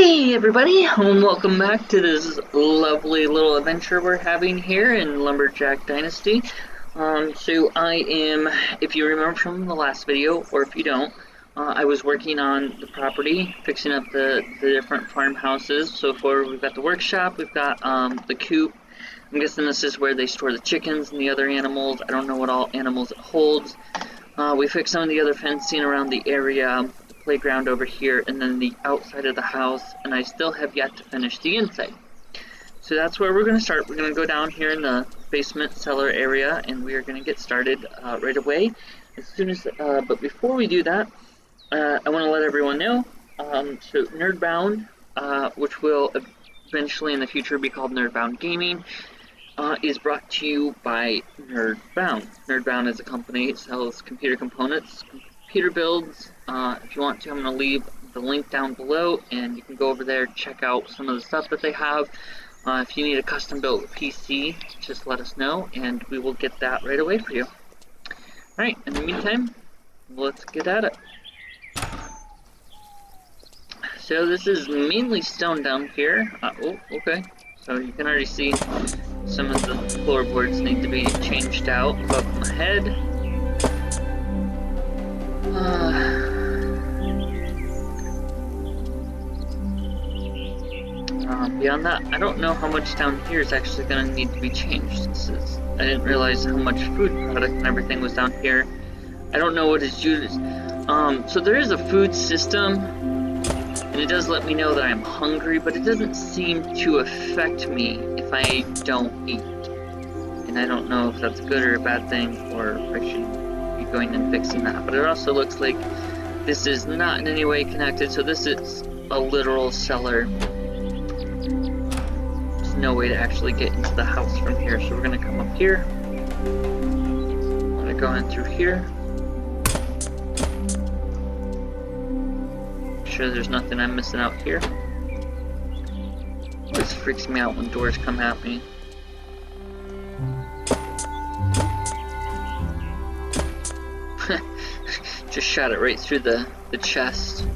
Hey everybody, and welcome back to this lovely little adventure we're having here in Lumberjack Dynasty. So I am, if you remember from the last video, or if you don't, I was working on the property, fixing up the different farmhouses. So far we've got the workshop, we've got the coop. I'm guessing this is where they store the chickens and the other animals. I don't know what all animals it holds. We fixed some of the other fencing around the area, the playground over here, and then the outside of the house, and I still have yet to finish the inside. So that's where we're going to start. We're going to go down here in the basement cellar area, and we are going to get started right away. As soon as, but before we do that, I want to let everyone know, so Nerdbound, which will eventually in the future be called Nerdbound Gaming, is brought to you by Nerdbound. Nerdbound is a company that sells computer components, computer builds. If you want to, I'm going to leave the link down below, and you can go over there, check out some of the stuff that they have. If you need a custom built PC, just let us know, and we will get that right away for you. Alright, in the meantime, let's get at it. So this is mainly stone down here. Oh, okay. So you can already see some of the floorboards need to be changed out above my head. Beyond that, I don't know how much down here is actually going to need to be changed. I didn't realize how much food product and everything was down here. I don't know what is used. So there is a food system, and it does let me know that I'm hungry, but it doesn't seem to affect me if I don't eat. And I don't know if that's a good or a bad thing, or if I should be going and fixing that. But it also looks like this is not in any way connected, so this is a literal cellar. There's no way to actually get into the house from here, so we're going to come up here. I'm going to go in through here. Sure there's nothing I'm missing out here. Always freaks me out when doors come at me. Just shot it right through the chest.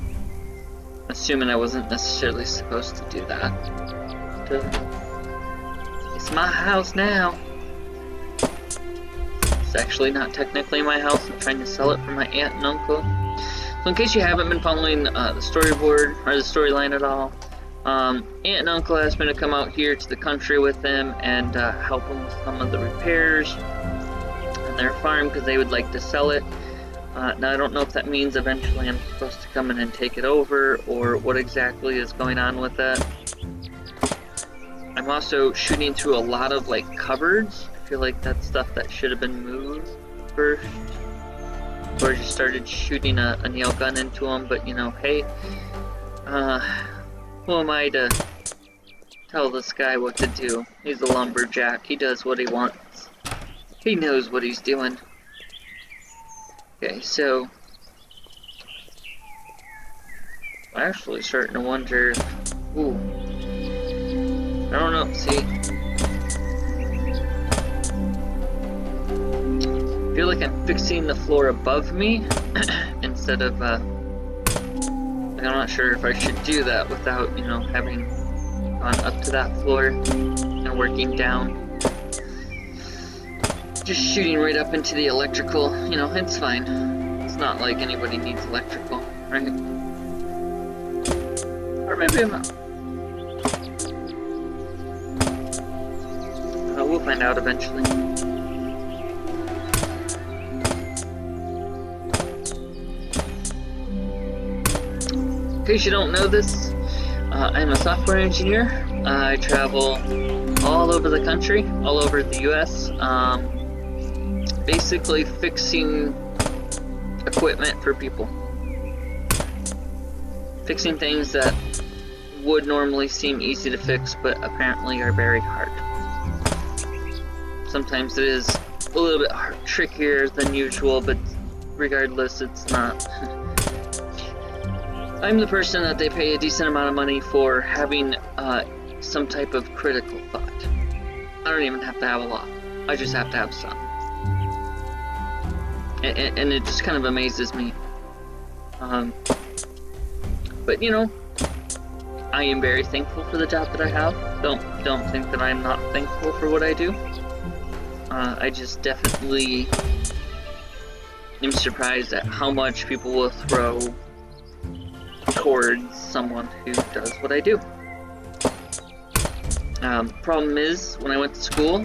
Assuming I wasn't necessarily supposed to do that. It's my house now. It's actually not technically my house. I'm trying to sell it for my aunt and uncle. So in case you haven't been following the storyboard or the storyline at all, Aunt and Uncle asked me to come out here to the country with them and help them with some of the repairs on their farm because they would like to sell it. Now I don't know if that means eventually I'm supposed to come in and take it over or what exactly is going on with that. I'm also shooting through a lot of like cupboards. I feel like that's stuff that should have been moved first. Or just started shooting a nail gun into him, but you know, hey, who am I to tell this guy what to do? He's a lumberjack, he does what he wants. He knows what he's doing. Okay, so I'm actually starting to wonder if, ooh, I don't know, see, I feel like I'm fixing the floor above me instead of, I'm not sure if I should do that without, you know, having gone up to that floor and working down. Just shooting right up into the electrical, you know, it's fine. It's not like anybody needs electrical, right? Or maybe I'm not. We'll find out eventually. In case you don't know this, I'm a software engineer. I travel all over the country, all over the US, basically fixing equipment for people. Fixing things that would normally seem easy to fix, but apparently are very hard. Sometimes it is a little bit trickier than usual, but regardless, it's not. I'm the person that they pay a decent amount of money for having some type of critical thought. I don't even have to have a lot. I just have to have some. And it just kind of amazes me. But you know, I am very thankful for the job that I have. Don't think that I'm not thankful for what I do. I just definitely am surprised at how much people will throw towards someone who does what I do. Problem is, when I went to school,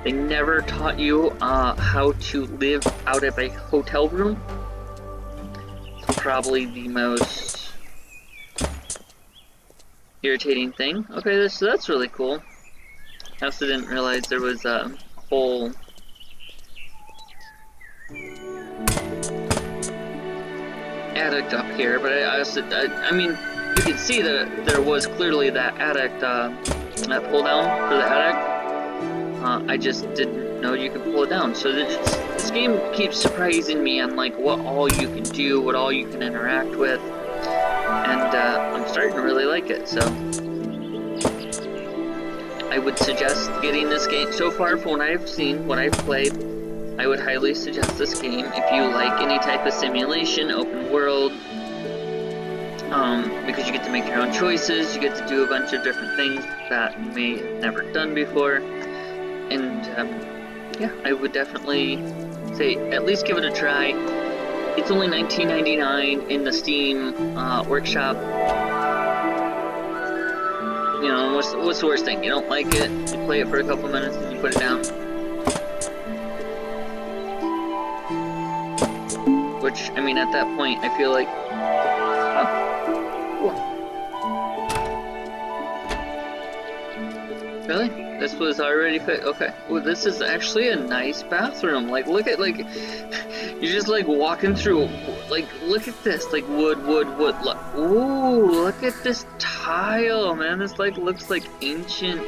they never taught you how to live out of a hotel room. It's probably the most irritating thing. Okay, so that's really cool. I also didn't realize there was a whole attic up here, but I mean, you can see that there was clearly that attic, that pull down for the attic. I just didn't know you could pull it down. So this game keeps surprising me on like what all you can do, what all you can interact with, and I'm starting to really like it. So I would suggest getting this game. So far, from what I've seen, what I've played, I would highly suggest this game if you like any type of simulation, open world, because you get to make your own choices, you get to do a bunch of different things that you may have never done before, and yeah, I would definitely say at least give it a try. It's only $19.99 in the Steam workshop. You know, what's the worst thing? You don't like it, you play it for a couple minutes and you put it down. Which, I mean, at that point, I feel like, oh, cool. Really? This was already fit? Okay. Well, this is actually a nice bathroom. Like, look at, like, you're just, like, walking through, like, look at this, like, wood, look. Ooh, look at this tile, man. This, like, looks like ancient.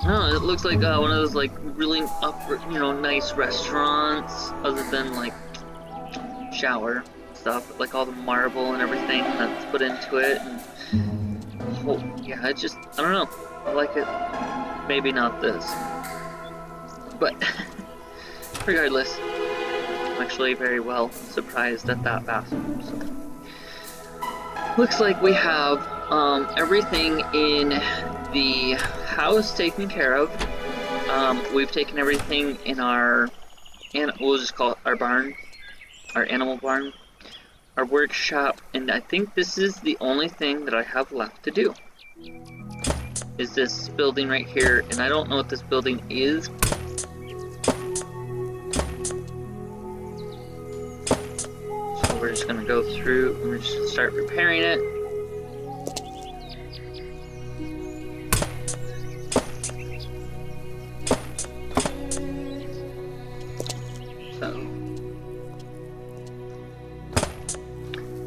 I don't know, it looks like one of those like really nice restaurants, other than like shower stuff, like all the marble and everything that's put into it. And, oh, yeah, I don't know, I like it. Maybe not this, but regardless, I'm actually very well surprised at that bathroom. So, looks like we have everything in the house taken care of. We've taken everything in our, we'll just call it our barn, our animal barn, our workshop, and I think this is the only thing that I have left to do, is this building right here, and I don't know what this building is. So we're just gonna go through and we're just gonna start repairing it.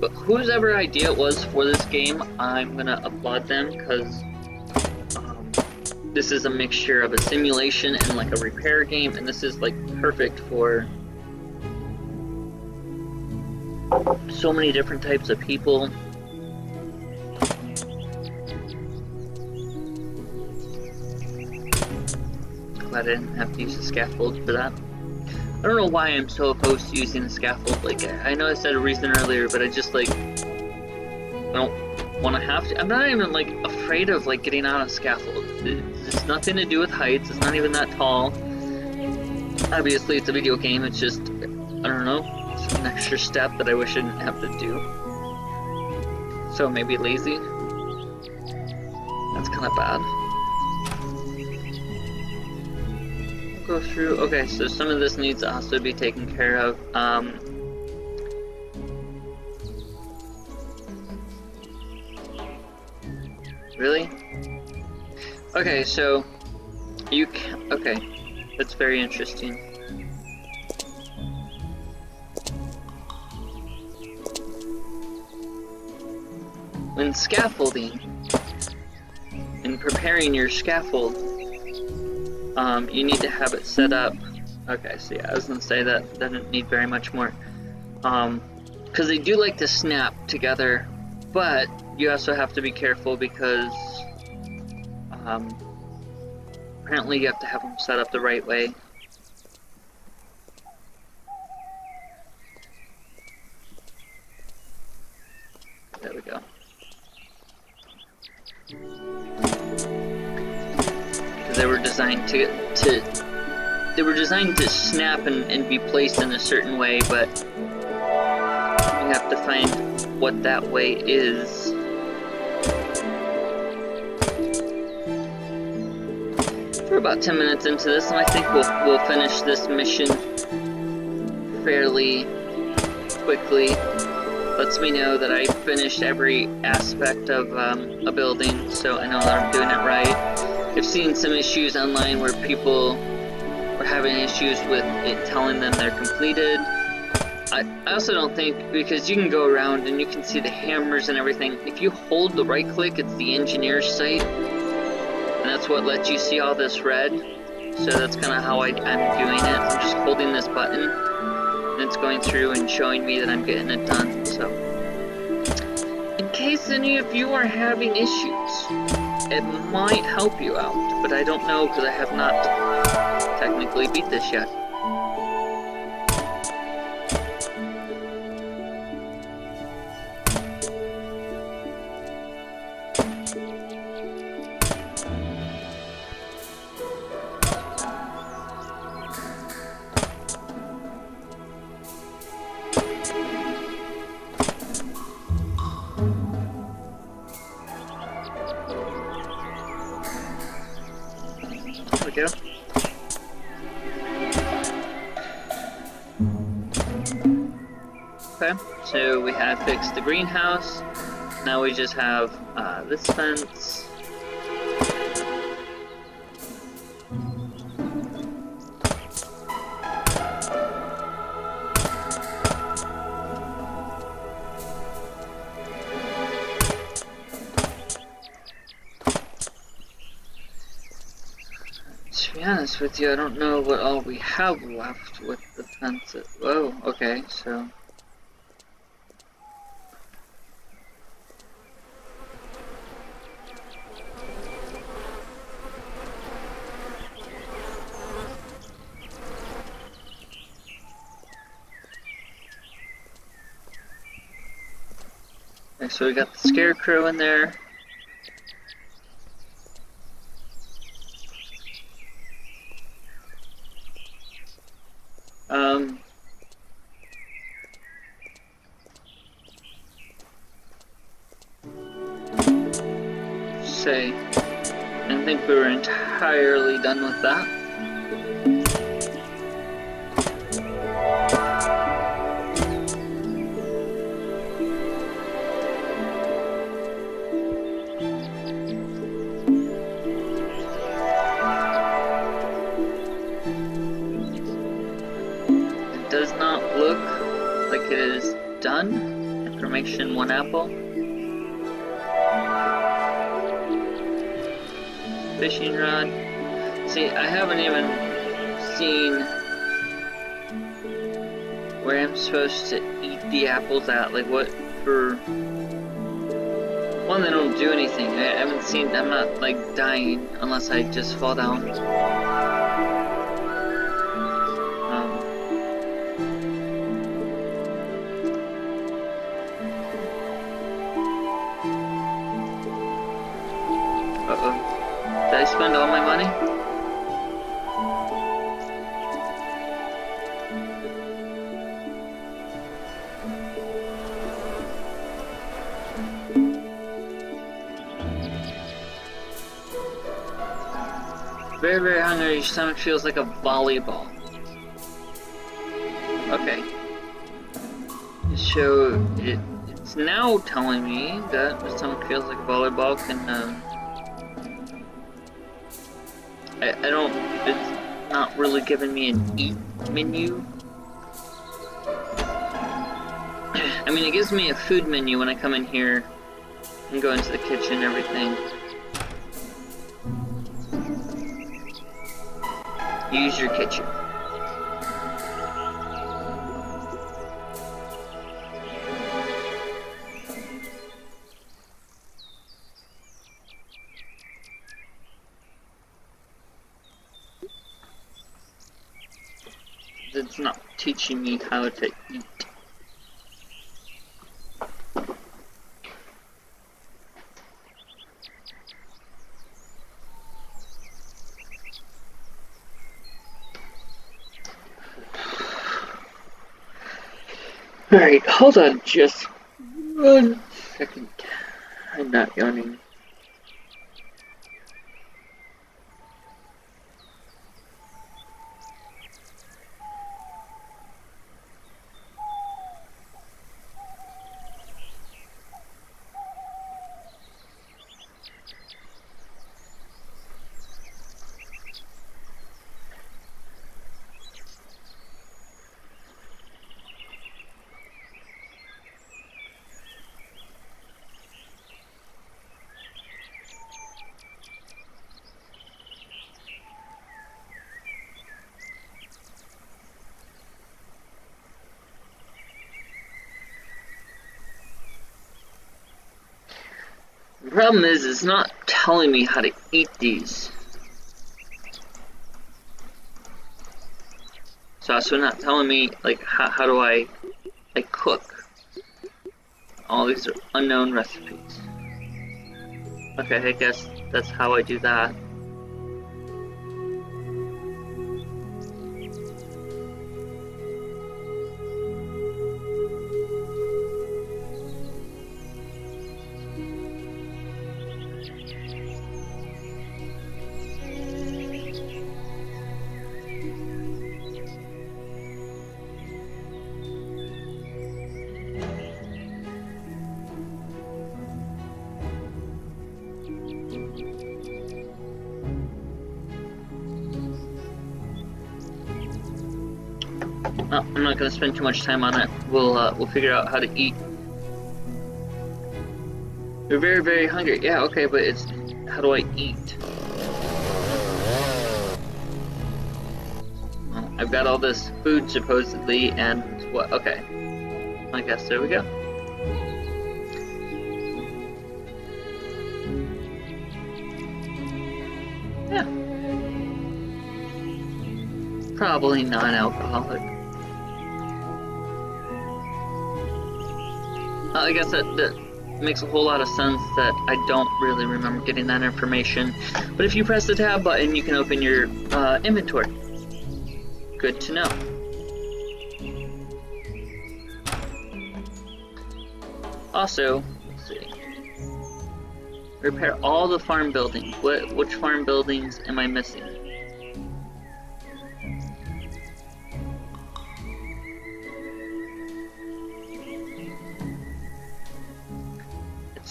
But whoever idea it was for this game, I'm gonna applaud them, because this is a mixture of a simulation and like a repair game, and this is like perfect for so many different types of people. Glad I didn't have to use the scaffold for that. I don't know why I'm so opposed to using the scaffold. Like, I know I said a reason earlier, but I just, like, I don't want to have to. I'm not even, like, afraid of, like, getting on a scaffold. It's nothing to do with heights. It's not even that tall. Obviously, it's a video game. It's just, I don't know, it's an extra step that I wish I didn't have to do. So maybe lazy. That's kind of bad. Go through. Okay, so some of this needs to also be taken care of. Really? Okay, so you can. Okay, that's very interesting. When scaffolding and preparing your scaffold, you need to have it set up. Okay, so yeah, I was gonna say that doesn't need very much more, because they do like to snap together, but you also have to be careful because apparently you have to have them set up the right way. There we go. Because they were designed to snap and be placed in a certain way, but we have to find what that way is. We're about 10 minutes into this, and I think we'll finish this mission fairly quickly. Lets me know that I finished every aspect of a building, so I know that I'm doing it right. I've seen some issues online where people are having issues with it telling them they're completed. I also don't think, because you can go around and you can see the hammers and everything, if you hold the right click, it's the engineer's site. And that's what lets you see all this red. So that's kind of how I'm doing it. I'm just holding this button, and it's going through and showing me that I'm getting it done. So, in case any of you are having issues, it might help you out, but I don't know because I have not technically beat this yet. There we go. Okay, so we have fixed the greenhouse. Now we just have this fence. To be honest with you, I don't know what all we have left with the fences. Whoa, okay, so... Okay, so we got the scarecrow in there. Say, I don't think we were entirely done with that. It does not look like it is done. Information 1 apple. Fishing rod. See, I haven't even seen where I'm supposed to eat the apples at. Like, what for? One, they don't do anything. I haven't seen. I'm not like dying unless I just fall down. Did I spend all my money? Very, very hungry. Your stomach feels like a volleyball. Okay. So it's now telling me that the stomach feels like a volleyball can. I don't, it's not really giving me an eat menu. I mean, it gives me a food menu when I come in here and go into the kitchen and everything. Use your kitchen. It's not teaching me how to eat. Alright, hold on just 1 second. I'm not yawning. The problem is, it's not telling me how to eat these. It's also not telling me, like, how do I cook. All these are unknown recipes. Okay, I guess that's how I do that. Oh, I'm not gonna spend too much time on it. We'll figure out how to eat. You're very, very hungry. Yeah, okay, but it's how do I eat? Well, I've got all this food supposedly, and what? Okay, I guess there we go. Yeah, probably non-alcoholic. I guess that makes a whole lot of sense that I don't really remember getting that information. But if you press the tab button, you can open your inventory. Good to know. Also, let's see. Repair all the farm buildings. Which farm buildings am I missing?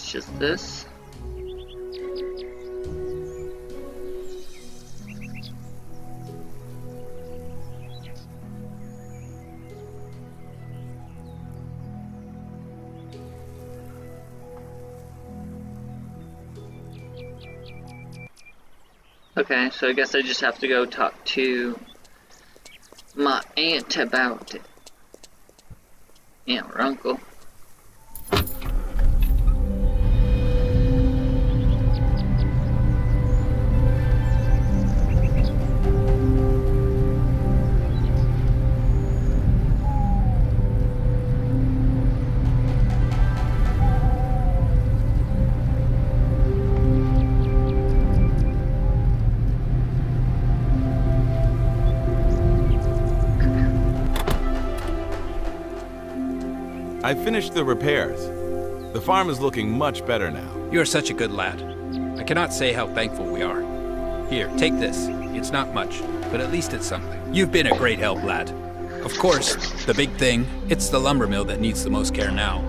Just this. Okay, so I guess I just have to go talk to my aunt about it. Aunt or uncle. I finished the repairs. The farm is looking much better now. You're such a good lad. I cannot say how thankful we are. Here, take this. It's not much, but at least it's something. You've been a great help, lad. Of course, the big thing, it's the lumber mill that needs the most care now.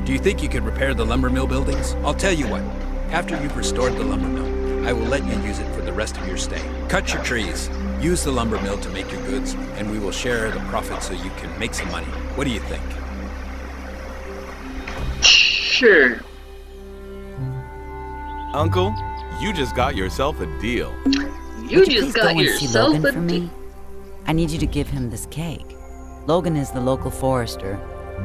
Do you think you could repair the lumber mill buildings? I'll tell you what. After you've restored the lumber mill, I will let you use it for the rest of your stay. Cut your trees. Use the lumber mill to make your goods, and we will share the profit so you can make some money. What do you think? Sure. Uncle, you just got yourself a deal. Would you please go and see Logan for me? I need you to give him this cake. Logan is the local forester.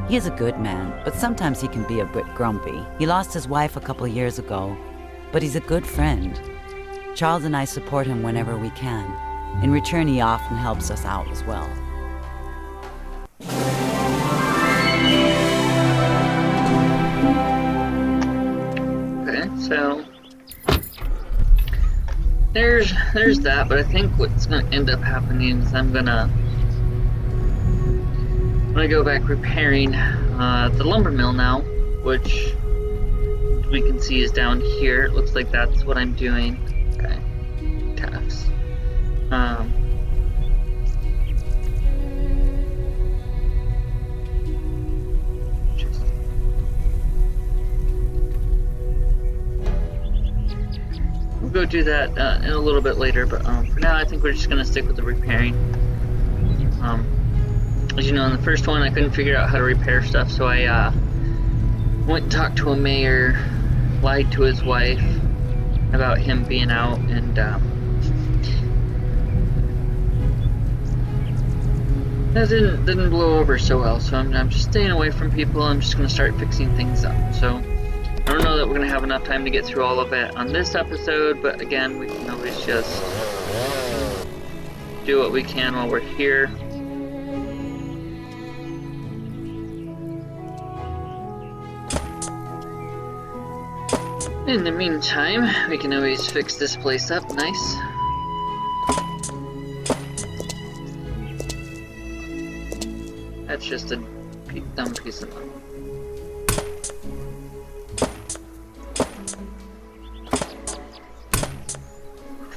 He is a good man, but sometimes he can be a bit grumpy. He lost his wife a couple years ago, but he's a good friend. Charles and I support him whenever we can. In return, he often helps us out as well. So there's that, but I think what's gonna end up happening is I'm gonna gonna go back repairing the lumber mill now, which we can see is down here. It looks like that's what I'm doing. Okay, tasks. We'll go do that in a little bit later, but for now I think we're just gonna stick with the repairing. As you know, in the first one I couldn't figure out how to repair stuff, so I went and talked to a mayor, lied to his wife about him being out, and that didn't blow over so well. So I'm just staying away from people. I'm just gonna start fixing things up. So I don't know that we're gonna have enough time to get through all of it on this episode, but again, we can always just do what we can while we're here. In the meantime, we can always fix this place up nice. That's just a dumb piece of metal.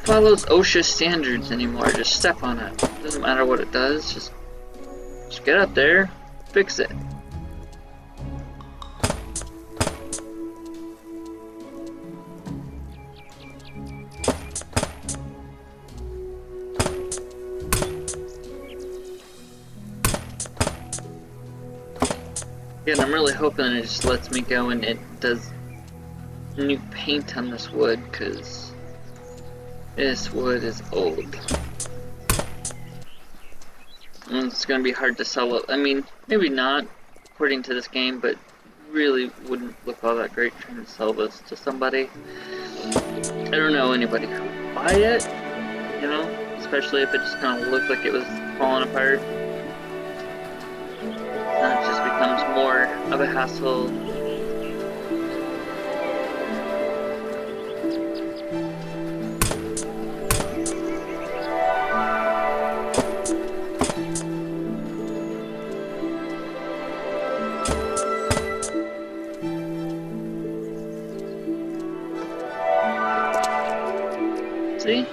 Follows OSHA standards anymore, just step on it. Doesn't matter what it does, just get up there, fix it. Again, I'm really hoping it just lets me go and it does new paint on this wood, because this wood is old. And it's going to be hard to sell it. I mean, maybe not, according to this game, but really wouldn't look all that great trying to sell this to somebody. I don't know anybody who would buy it, you know, especially if it just kind of looked like it was falling apart. Then it just becomes more of a hassle. See?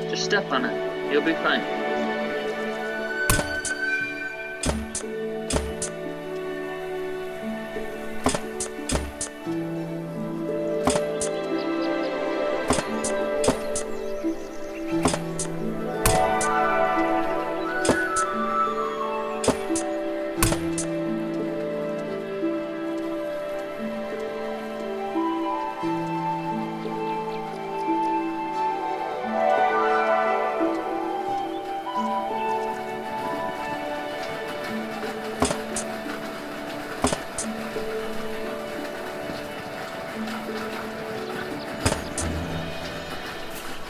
Just step on it. You'll be fine.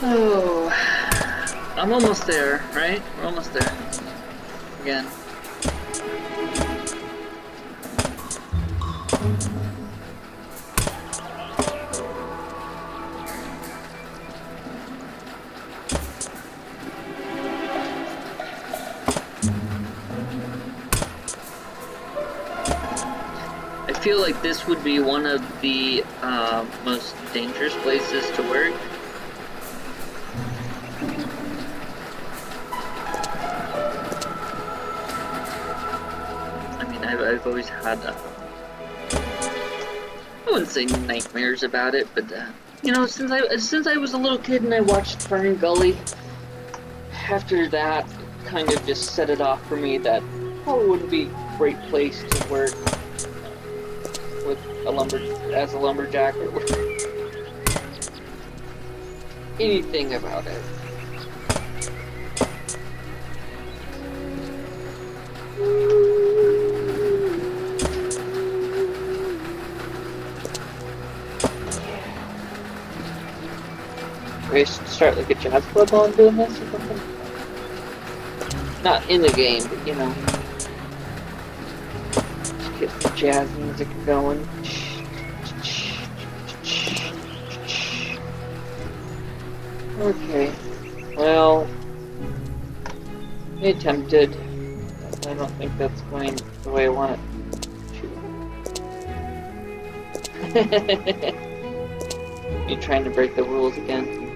Oh, I'm almost there, right? We're almost there. Again. I feel like this would be one of the most dangerous places to work. I've always had, I wouldn't say nightmares about it, but you know, since I was a little kid and I watched Fern Gully, after that kind of just set it off for me that probably wouldn't be a great place to work with as a lumberjack or anything about it. I should start like a jazz club on doing this or something. Not in the game, but you know. Just get the jazz music going. Okay. Well, I attempted. I don't think that's going the way I want it to. You trying to break the rules again?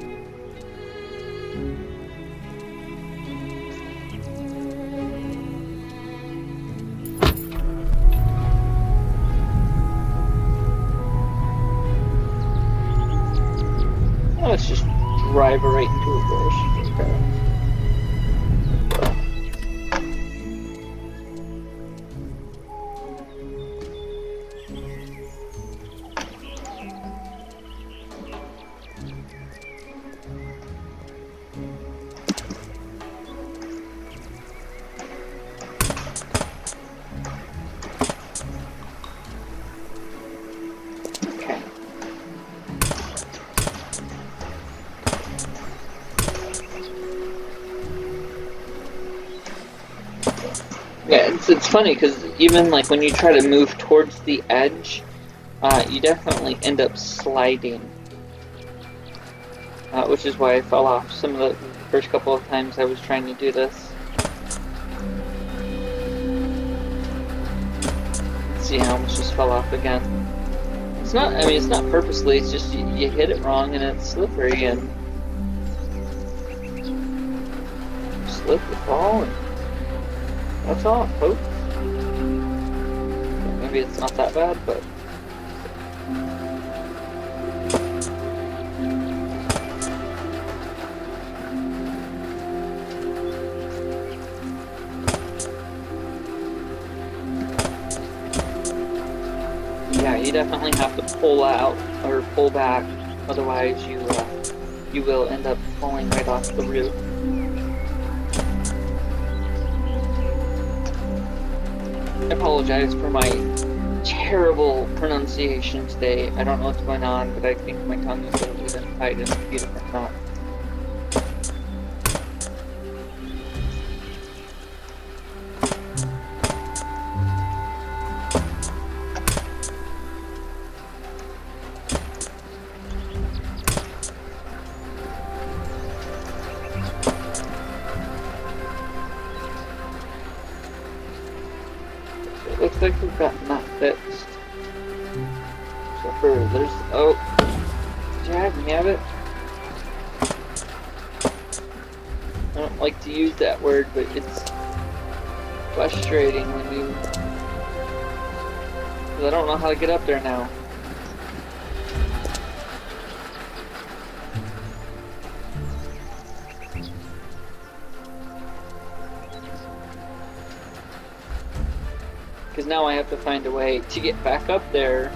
Let's just drive right into a bush. Okay. Yeah, it's funny because even like when you try to move towards the edge, you definitely end up sliding, which is why I fell off some of the first couple of times I was trying to do this. See how I almost just fell off again. It's not, I mean, it's not purposely, it's just you hit it wrong and it's slippery and slip the ball and that's all, folks. Maybe it's not that bad, but... yeah, you definitely have to pull out or pull back, otherwise you will end up falling right off the roof. I apologize for my terrible pronunciation today. I don't know what's going on, but I think my tongue is literally been tied in a few different knots. Looks like we've gotten that fixed. So for there's Jag, you have it? I don't like to use that word, but it's frustrating when you... because I don't know how to get up there now. Because now I have to find a way to get back up there.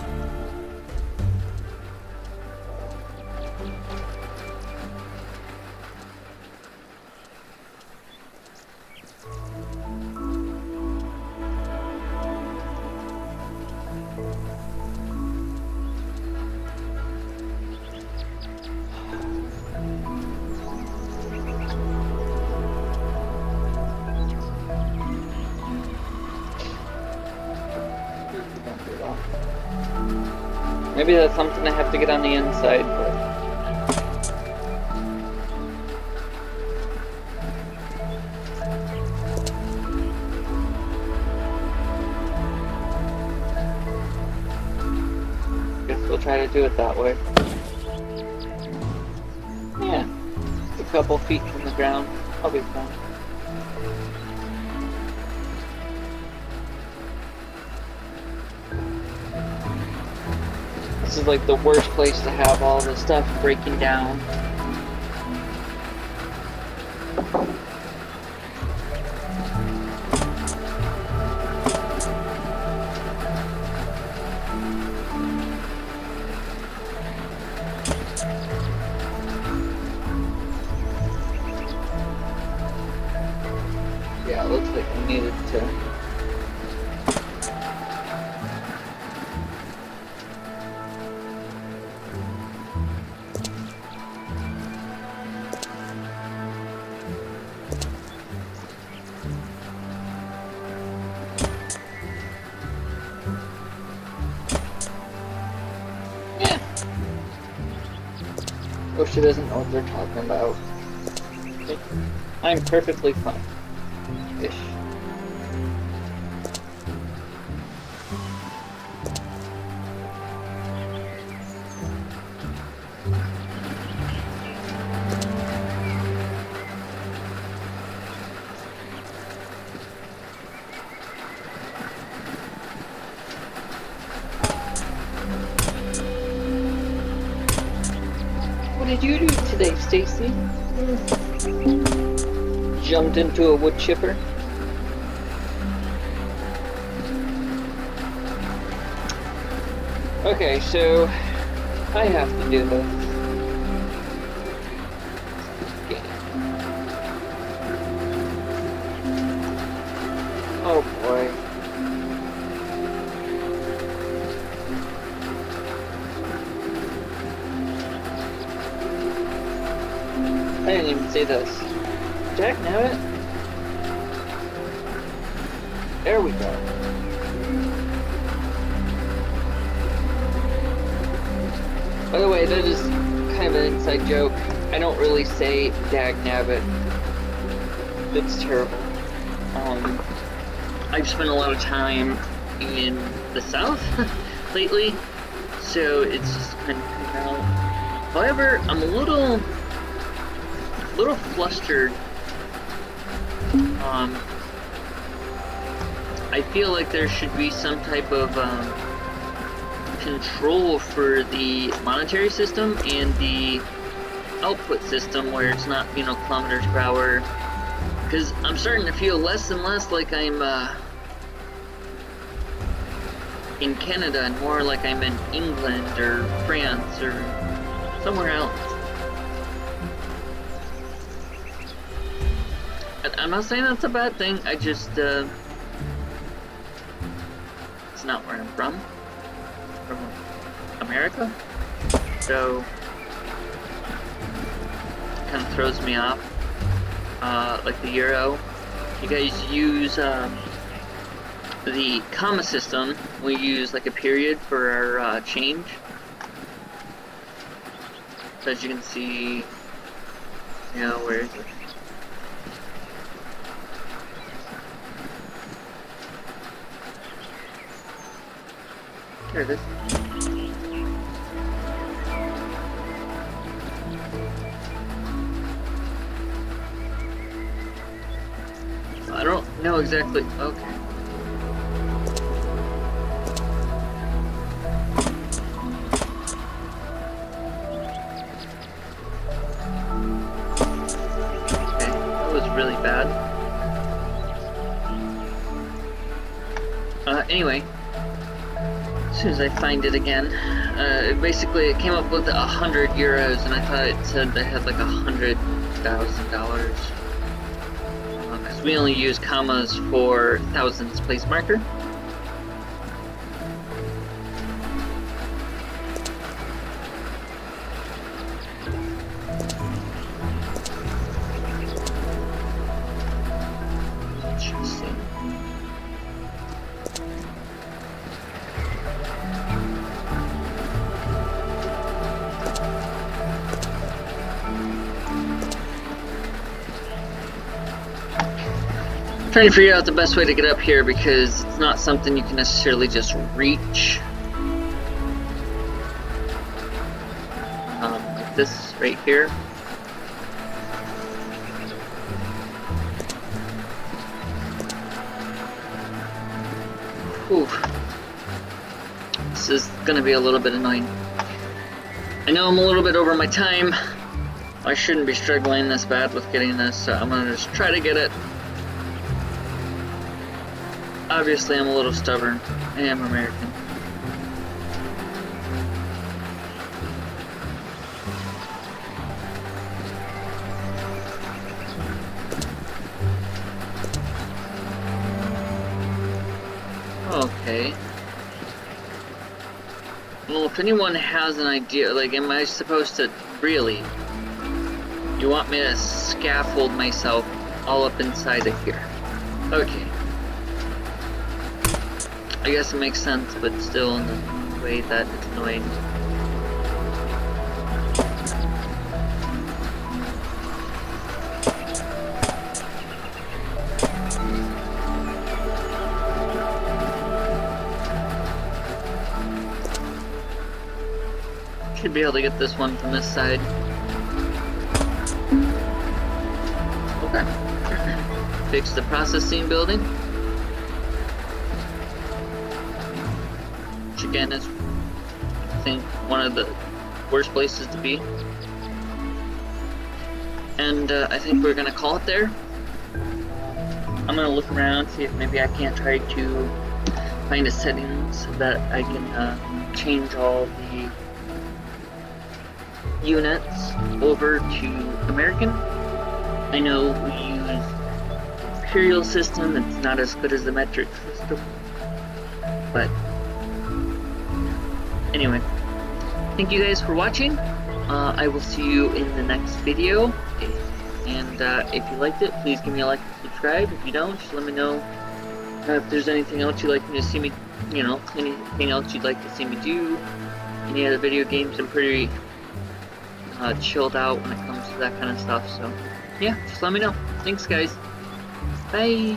Maybe that's something I have to get on the inside, but... guess we'll try to do it that way. Yeah, a couple feet from the ground, I'll be fine. This is like the worst place to have all this stuff breaking down. Yeah, it looks like we needed to... OSHA doesn't know what they're talking about. I'm perfectly fine. Ish. What did you do today, Stacy? Jumped into a wood chipper. Okay, so I have to do this. Okay. Oh boy. I didn't even see this. Jack Nabbit? There we go. By the way, that is kind of an inside joke. I don't really say dag nabbit. That's terrible. I've spent a lot of time in the South lately, so it's just kind of come out. However, I'm a little flustered. I feel like there should be some type of control for the monetary system and the output system where it's not, you know, kilometers per hour. Because I'm starting to feel less and less like I'm in Canada and more like I'm in England or France or somewhere else. I'm not saying that's a bad thing, I just, it's not where I'm from America, so it kind of throws me off, like the euro. You guys use, the comma system, we use like a period for our, change. So as you can see, you know, where is it? There it is. I don't know exactly. Okay. Okay, that was really bad. Anyway. As soon as I find it again, basically it came up with 100 euros, and I thought it said they had like $100,000. Because we only use commas for thousands place marker. Interesting. Trying to figure out the best way to get up here because it's not something you can necessarily just reach. Like this right here. Whew. This is gonna be a little bit annoying. I know I'm a little bit over my time. I shouldn't be struggling this bad with getting this, so I'm gonna just try to get it. Obviously, I'm a little stubborn. I am American. Okay. Well, if anyone has an idea, like, am I supposed to really? You want me to scaffold myself all up inside of here? Okay. I guess it makes sense, but still in a way that it's annoying. Should be able to get this one from this side. Okay. Fix the processing building. Which again is, I think, one of the worst places to be. And I think we're gonna call it there. I'm gonna look around, see if maybe I can't try to find a setting so that I can change all the units over to American. I know we use Imperial system, it's not as good as the metric system, but anyway, thank you guys for watching. I will see you in the next video, and if you liked it, please give me a like and subscribe. If you don't, just let me know if there's anything else you'd like me to see me, you know, anything else you'd like to see me do, any other video games. I'm pretty chilled out when it comes to that kind of stuff, so yeah, just let me know. Thanks guys, bye.